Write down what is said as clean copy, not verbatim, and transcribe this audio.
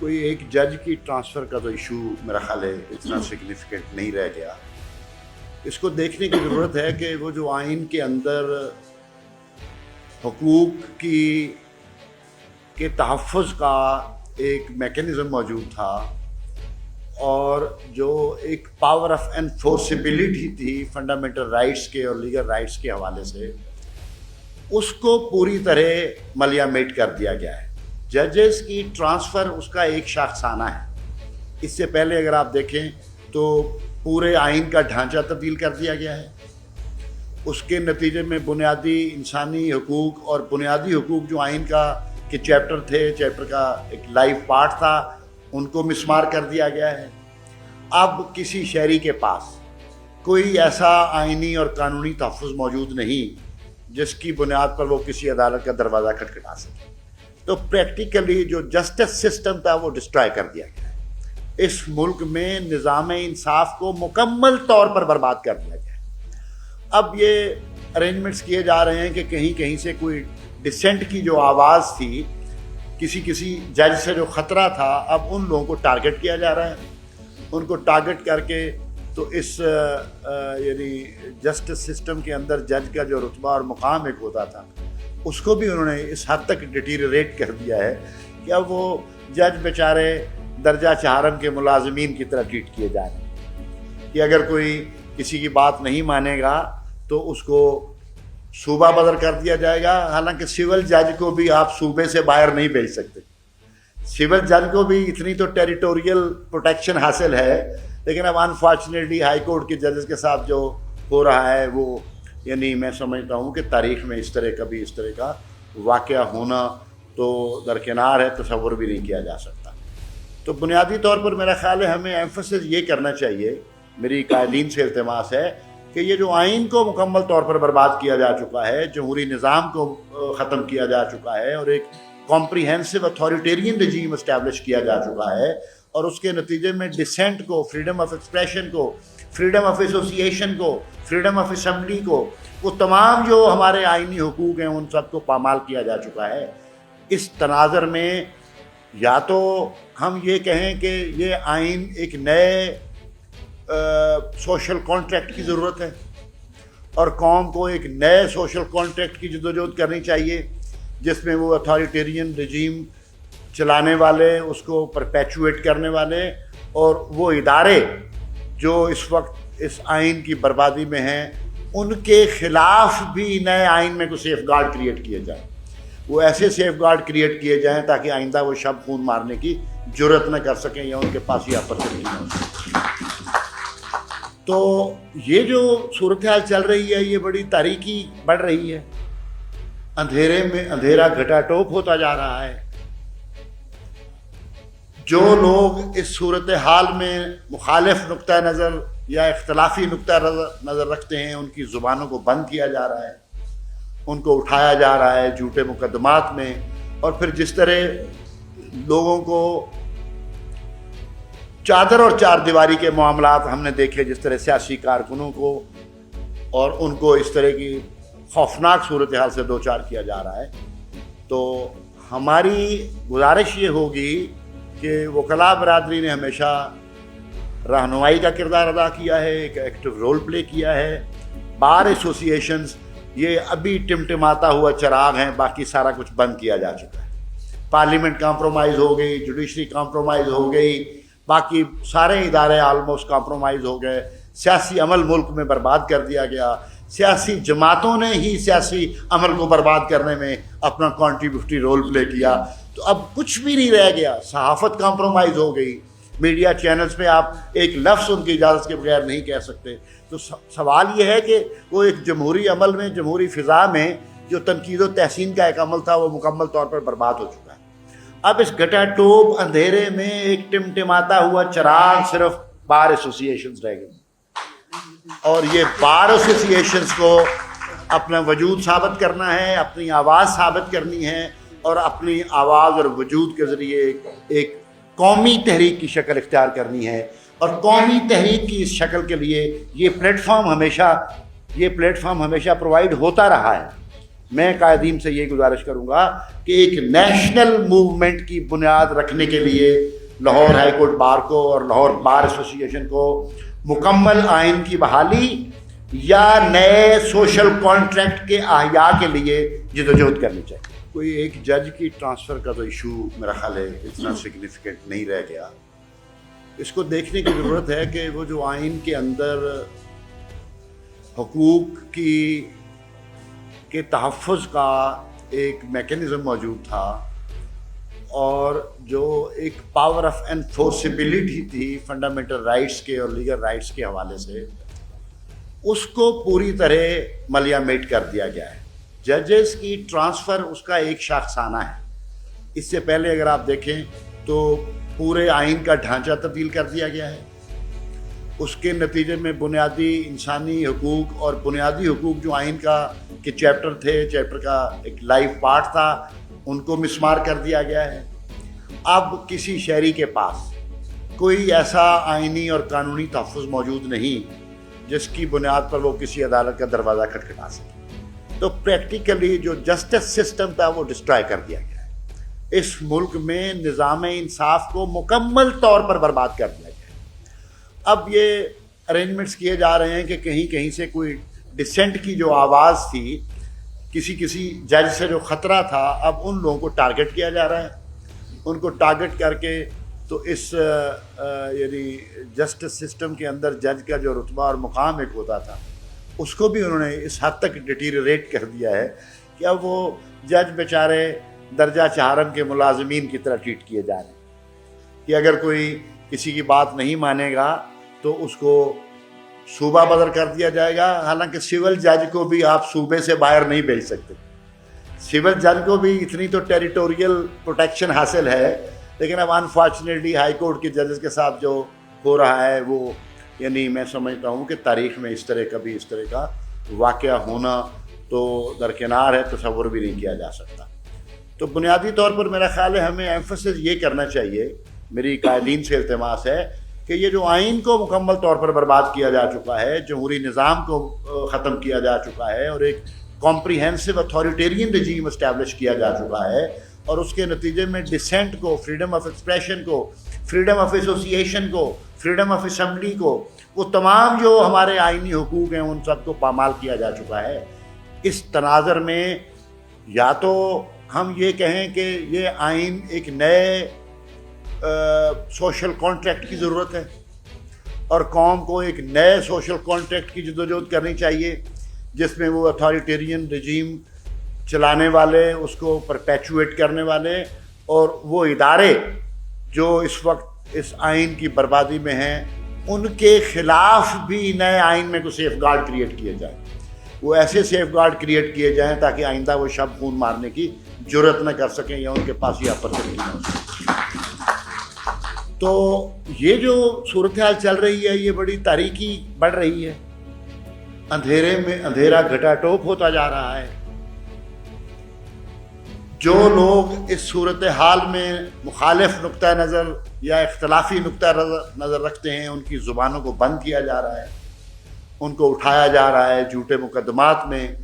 کوئی ایک جج کی ٹرانسفر کا تو ایشو میرا خیال ہے اتنا سگنیفیکنٹ نہیں رہ گیا. اس کو دیکھنے کی ضرورت ہے کہ وہ جو آئین کے اندر حقوق کے تحفظ کا ایک میکینزم موجود تھا اور جو ایک پاور آف انفورسیبلٹی تھی فنڈامنٹل رائٹس کے اور لیگل رائٹس کے حوالے سے، اس کو پوری طرح ملیامیٹ کر دیا گیا ہے. ججز کی ٹرانسفر اس کا ایک شاخسانہ ہے. اس سے پہلے اگر آپ دیکھیں تو پورے آئین کا ڈھانچہ تبدیل کر دیا گیا ہے. اس کے نتیجے میں بنیادی انسانی حقوق اور بنیادی حقوق جو آئین کے چیپٹر تھے، چیپٹر کا ایک لائف پارٹ تھا، ان کو مسمار کر دیا گیا ہے. اب کسی شہری کے پاس کوئی ایسا آئینی اور قانونی تحفظ موجود نہیں جس کی بنیاد پر وہ کسی عدالت کا دروازہ کھٹکھٹا سکے. تو پریکٹیکلی جو جسٹس سسٹم تھا وہ ڈسٹرائے کر دیا گیا ہے. اس ملک میں نظام انصاف کو مکمل طور پر برباد کر دیا گیا ہے. اب یہ ارینجمنٹس کیے جا رہے ہیں کہ کہیں کہیں سے کوئی ڈسینٹ کی جو آواز تھی، کسی جج سے جو خطرہ تھا، اب ان لوگوں کو ٹارگٹ کیا جا رہا ہے. ان کو ٹارگٹ کر کے تو اس یعنی جسٹس سسٹم کے اندر جج کا جو رتبہ اور مقام ایک ہوتا تھا، اس کو بھی انہوں نے اس حد تک ڈیٹیریٹ کر دیا ہے کہ اب وہ جج بیچارے درجہ چہارم کے ملازمین کی طرح ٹریٹ کیے جا رہے ہیں کہ اگر کوئی کسی کی بات نہیں مانے گا تو اس کو صوبہ بدر کر دیا جائے گا. حالانکہ سول جج کو بھی آپ صوبے سے باہر نہیں بھیج سکتے. سول جج کو بھی اتنی تو ٹیریٹوریل پروٹیکشن حاصل ہے، لیکن اب انفارچونیٹلی ہائی کورٹ کے ججز کے ساتھ جو ہو رہا ہے وہ یعنی میں سمجھتا ہوں کہ تاریخ میں اس طرح کا واقعہ ہونا تو درکنار ہے، تصور بھی نہیں کیا جا سکتا. تو بنیادی طور پر میرا خیال ہے ہمیں ایمفسس یہ کرنا چاہیے، میری قائدین سے التماس ہے کہ یہ جو آئین کو مکمل طور پر برباد کیا جا چکا ہے، جمہوری نظام کو ختم کیا جا چکا ہے اور ایک کمپریہنسو اتھارٹیرین رجیم اسٹیبلش کیا جا چکا ہے، اور اس کے نتیجے میں ڈسینٹ کو، فریڈم آف ایکسپریشن کو، فریڈم آف ایسوسیشن کو، فریڈم آف اسمبلی کو، وہ تمام جو ہمارے آئینی حقوق ہیں ان سب کو پامال کیا جا چکا ہے. اس تناظر میں یا تو ہم یہ کہیں کہ یہ آئین ایک نئے سوشل کانٹریکٹ کی ضرورت ہے اور قوم کو ایک نئے سوشل کانٹریکٹ کی جدوجہد کرنی چاہیے جس میں وہ اتھارٹیرین رجیم چلانے والے، اس کو پرپیچویٹ کرنے والے اور وہ ادارے جو اس وقت اس آئین کی بربادی میں ہیں، ان کے خلاف بھی نئے آئین میں کوئی سیف گارڈ کریٹ کیے جائیں. وہ ایسے سیف گارڈ کریٹ کیے جائیں تاکہ آئندہ وہ شب خون مارنے کی جرت نہ کر سکیں یا ان کے پاس یہ اپرچونٹی نہ ہو سکے. تو یہ جو صورتحال چل رہی ہے یہ بڑی تاریکی بڑھ رہی ہے. اندھیرے میں اندھیرا گھٹا ٹوپ ہوتا جا رہا ہے. جو لوگ اس صورتحال میں مخالف نقطہ نظر یا اختلافی نقطہ نظر رکھتے ہیں، ان کی زبانوں کو بند کیا جا رہا ہے، ان کو اٹھایا جا رہا ہے جھوٹے مقدمات میں. اور پھر جس طرح لوگوں کو چادر اور چار دیواری کے معاملات ہم نے دیکھے، جس طرح سیاسی کارکنوں کو اور ان کو اس طرح کی خوفناک صورتحال سے دوچار کیا جا رہا ہے. تو ہماری گزارش یہ ہوگی کہ وکلاء برادری نے ہمیشہ رہنمائی کا کردار ادا کیا ہے، ایک ایکٹیو رول پلے کیا ہے. بار ایسوسیشنز یہ ابھی ٹمٹماتا ہوا چراغ ہیں، باقی سارا کچھ بند کیا جا چکا ہے. پارلیمنٹ کمپرومائز ہو گئی، جوڈیشری کمپرومائز ہو گئی، باقی سارے ادارے آلموسٹ کمپرومائز ہو گئے. سیاسی عمل ملک میں برباد کر دیا گیا. سیاسی جماعتوں نے ہی سیاسی عمل کو برباد کرنے میں اپنا کنٹریبیوٹری رول پلے کیا. تو اب کچھ بھی نہیں رہ گیا. صحافت کمپرومائز ہو گئی. میڈیا چینلز پہ آپ ایک لفظ ان کی اجازت کے بغیر نہیں کہہ سکتے. تو سوال یہ ہے کہ وہ ایک جمہوری عمل میں، جمہوری فضا میں جو تنقید و تحسین کا ایک عمل تھا وہ مکمل طور پر برباد ہو چکا ہے. اب اس گھٹا ٹوپ اندھیرے میں ایک ٹمٹماتا ہوا چراغ صرف بار ایسوسیشنز رہ گئی، اور یہ بار ایسوسیشنز کو اپنا وجود ثابت کرنا ہے، اپنی آواز ثابت کرنی ہے، اور اپنی آواز اور وجود کے ذریعے ایک قومی تحریک کی شکل اختیار کرنی ہے. اور قومی تحریک کی اس شکل کے لیے یہ پلیٹ فارم ہمیشہ پرووائڈ ہوتا رہا ہے. میں قائدین سے یہ گزارش کروں گا کہ ایک نیشنل موومنٹ کی بنیاد رکھنے کے لیے لاہور ہائی کورٹ بار کو اور لاہور بار ایسوسی ایشن کو مکمل آئین کی بحالی یا نئے سوشل کانٹریکٹ کے احیاء کے لیے جدوجہد کرنی چاہیے. کوئی ایک جج کی ٹرانسفر کا تو ایشو میرا خیال ہے اتنا سگنیفیکنٹ نہیں رہ گیا. اس کو دیکھنے کی ضرورت ہے کہ وہ جو آئین کے اندر حقوق کے تحفظ کا ایک میکینزم موجود تھا اور جو ایک پاور آف انفورسبلٹی تھی فنڈامنٹل رائٹس کے اور لیگل رائٹس کے حوالے سے، اس کو پوری طرح ملیامیٹ کر دیا گیا ہے. ججز کی ٹرانسفر اس کا ایک شاخسانہ ہے. اس سے پہلے اگر آپ دیکھیں تو پورے آئین کا ڈھانچہ تبدیل کر دیا گیا ہے. اس کے نتیجے میں بنیادی انسانی حقوق اور بنیادی حقوق جو آئین کا کے چیپٹر تھے، چیپٹر کا ایک لائف پارٹ تھا، ان کو مسمار کر دیا گیا ہے. اب کسی شہری کے پاس کوئی ایسا آئینی اور قانونی تحفظ موجود نہیں جس کی بنیاد پر وہ کسی عدالت کا دروازہ کھٹکھٹا سکے. تو پریکٹیکلی جو جسٹس سسٹم تھا وہ ڈسٹرائے کر دیا گیا ہے. اس ملک میں نظام انصاف کو مکمل طور پر برباد کر دیا گیا ہے. اب یہ ارینجمنٹس کیے جا رہے ہیں کہ کہیں کہیں سے کوئی ڈسینٹ کی جو آواز تھی، کسی جج سے جو خطرہ تھا، اب ان لوگوں کو ٹارگٹ کیا جا رہا ہے. ان کو ٹارگٹ کر کے تو اس یعنی جسٹس سسٹم کے اندر جج کا جو رتبہ اور مقام ایک ہوتا تھا، اس کو بھی انہوں نے اس حد تک ڈیٹیریٹ کر دیا ہے کہ اب وہ جج بیچارے درجہ چہارم کے ملازمین کی طرح ٹریٹ کیے جا رہے ہیں کہ اگر کوئی کسی کی بات نہیں مانے گا تو اس کو صوبہ بدر کر دیا جائے گا. حالانکہ سول جج کو بھی آپ صوبے سے باہر نہیں بھیج سکتے. سول جج کو بھی اتنی تو ٹیریٹوریل پروٹیکشن حاصل ہے، لیکن اب انفارچونیٹلی ہائی کورٹ کے ججز کے ساتھ جو ہو رہا ہے وہ یعنی میں سمجھتا ہوں کہ تاریخ میں اس طرح کا واقعہ ہونا تو درکنار ہے، تصور بھی نہیں کیا جا سکتا. تو بنیادی طور پر میرا خیال ہے ہمیں ایمفسس یہ کرنا چاہیے، میری قائدین سے التماس ہے کہ یہ جو آئین کو مکمل طور پر برباد کیا جا چکا ہے، جمہوری نظام کو ختم کیا جا چکا ہے اور ایک کمپریہنسو اتھارٹیرین رجیم اسٹیبلش کیا جا چکا ہے، اور اس کے نتیجے میں ڈسینٹ کو، فریڈم آف ایکسپریشن کو، فریڈم آف ایسوسیشن کو، فریڈم آف اسمبلی کو، وہ تمام جو ہمارے آئینی حقوق ہیں ان سب کو پامال کیا جا چکا ہے. اس تناظر میں یا تو ہم یہ کہیں کہ یہ آئین ایک نئے سوشل کانٹریکٹ کی ضرورت ہے اور قوم کو ایک نئے سوشل کانٹریکٹ کی جدوجہد کرنی چاہیے جس میں وہ اتھارٹیرین رجیم چلانے والے، اس کو پرپیچویٹ کرنے والے اور وہ ادارے جو اس وقت اس آئین کی بربادی میں ہیں، ان کے خلاف بھی نئے آئین میں کوئی سیف گارڈ کریٹ کیے جائیں. وہ ایسے سیف گارڈ کریٹ کیے جائیں تاکہ آئندہ وہ شب خون مارنے کی جرت نہ کر سکیں یا ان کے پاس یہ اپرچونٹی نہ ہو سکے. تو یہ جو صورتحال چل رہی ہے یہ بڑی تاریکی بڑھ رہی ہے. اندھیرے میں اندھیرا گھٹا ٹوپ ہوتا جا رہا ہے. جو لوگ اس صورتحال میں مخالف نقطہ نظر یا اختلافی نقطہ نظر رکھتے ہیں ان کی زبانوں کو بند کیا جا رہا ہے، ان کو اٹھایا جا رہا ہے جھوٹے مقدمات میں